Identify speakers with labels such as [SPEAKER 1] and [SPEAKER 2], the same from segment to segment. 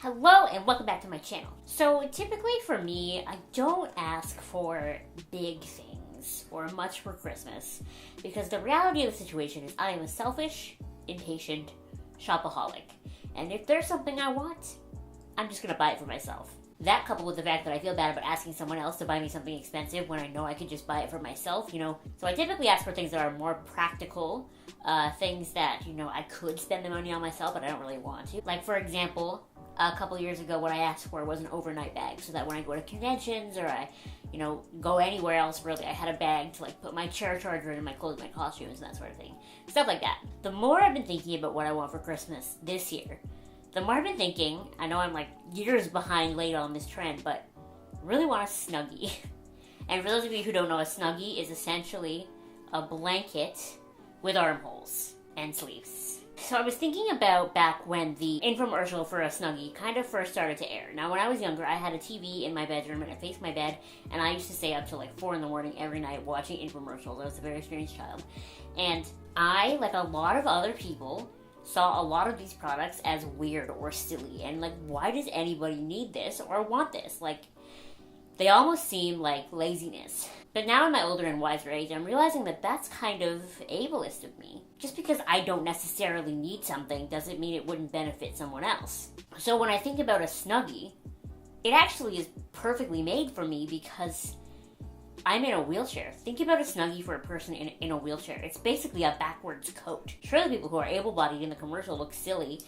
[SPEAKER 1] Hello and welcome back to my channel. So typically for me, I don't ask for big things or much for Christmas because the reality of the situation is I am a selfish, impatient shopaholic. And if there's something I want, I'm just gonna buy it for myself. That coupled with the fact that I feel bad about asking someone else to buy me something expensive when I know I could just buy it for myself, So I typically ask for things that are more practical, things that, I could spend the money on myself, but I don't really want to. Like, for example, a couple years ago, what I asked for was an overnight bag so that when I go to conventions or I, go anywhere else, really, I had a bag to, put my chair charger in, my clothes, my costumes, and that sort of thing. Stuff like that. The more I've been thinking about what I want for Christmas this year, the more I've been thinking, I know I'm, years behind late on this trend, but really want a Snuggie. And for those of you who don't know, a Snuggie is essentially a blanket with armholes and sleeves. So I was thinking about back when the infomercial for a Snuggie kind of first started to air. Now, when I was younger, I had a TV in my bedroom and it faced my bed, and I used to stay up till 4 in the morning every night watching infomercials. I was a very strange child. And I, like a lot of other people, saw a lot of these products as weird or silly. And, why does anybody need this or want this? They almost seem like laziness. But now in my older and wiser age, I'm realizing that that's kind of ableist of me. Just because I don't necessarily need something doesn't mean it wouldn't benefit someone else. So when I think about a Snuggie, it actually is perfectly made for me because I'm in a wheelchair. Think about a Snuggie for a person in a wheelchair. It's basically a backwards coat. Sure, the people who are able-bodied in the commercial look silly,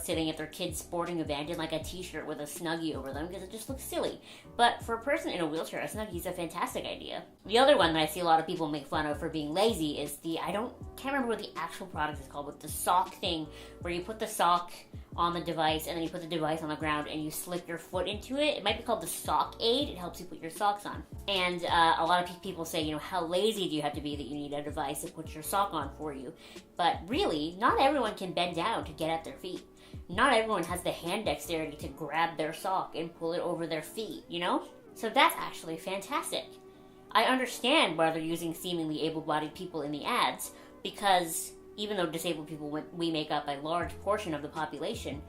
[SPEAKER 1] sitting at their kid's sporting event in a t-shirt with a Snuggie over them because it just looks silly. But for a person in a wheelchair, a Snuggie is a fantastic idea. The other one that I see a lot of people make fun of for being lazy is can't remember what the actual product is called, but the sock thing where you put the sock on the device and then you put the device on the ground and you slip your foot into it. It might be called the sock aid. It helps you put your socks on. And a lot of people say, how lazy do you have to be that you need a device to put your sock on for you? But really, not everyone can bend down to get at their feet. Not everyone has the hand dexterity to grab their sock and pull it over their feet, So that's actually fantastic. I understand why they're using seemingly able-bodied people in the ads, because even though disabled people, we make up a large portion of the population,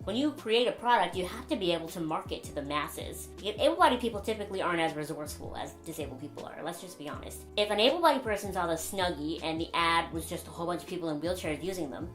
[SPEAKER 1] when you create a product, you have to be able to market to the masses. Able-bodied people typically aren't as resourceful as disabled people are, let's just be honest. If an able-bodied person saw the Snuggie and the ad was just a whole bunch of people in wheelchairs using them,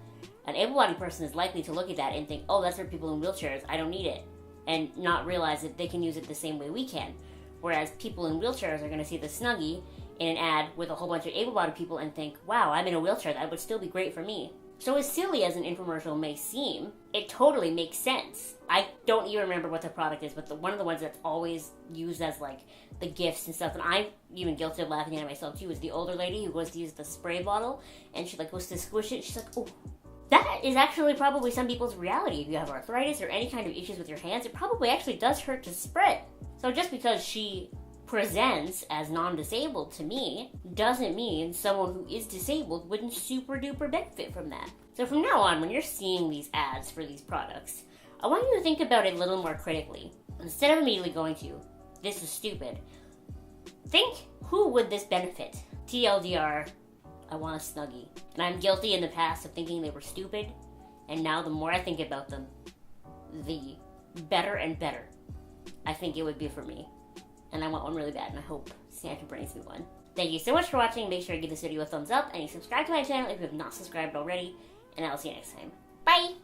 [SPEAKER 1] an able-bodied person is likely to look at that and think, oh, that's for people in wheelchairs, I don't need it, and not realize that they can use it the same way we can. Whereas people in wheelchairs are going to see the Snuggie in an ad with a whole bunch of able-bodied people and think, wow, I'm in a wheelchair, that would still be great for me. So as silly as an infomercial may seem, it totally makes sense. I don't even remember what the product is, but one of the ones that's always used as the gifts and stuff, and I'm even guilty of laughing at it myself too, is the older lady who goes to use the spray bottle and she goes to squish it, she's like, oh. That is actually probably some people's reality. If you have arthritis or any kind of issues with your hands, it probably actually does hurt to spread. So just because she presents as non-disabled to me doesn't mean someone who is disabled wouldn't super duper benefit from that. So from now on, when you're seeing these ads for these products, I want you to think about it a little more critically. Instead of immediately going to, this is stupid, think, who would this benefit? TLDR, I want a Snuggie. And I'm guilty in the past of thinking they were stupid, and now the more I think about them, the better and better I think it would be for me. And I want one really bad, and I hope Santa brings me one. Thank you so much for watching. Make sure to give this video a thumbs up, and you subscribe to my channel if you have not subscribed already, and I'll see you next time. Bye!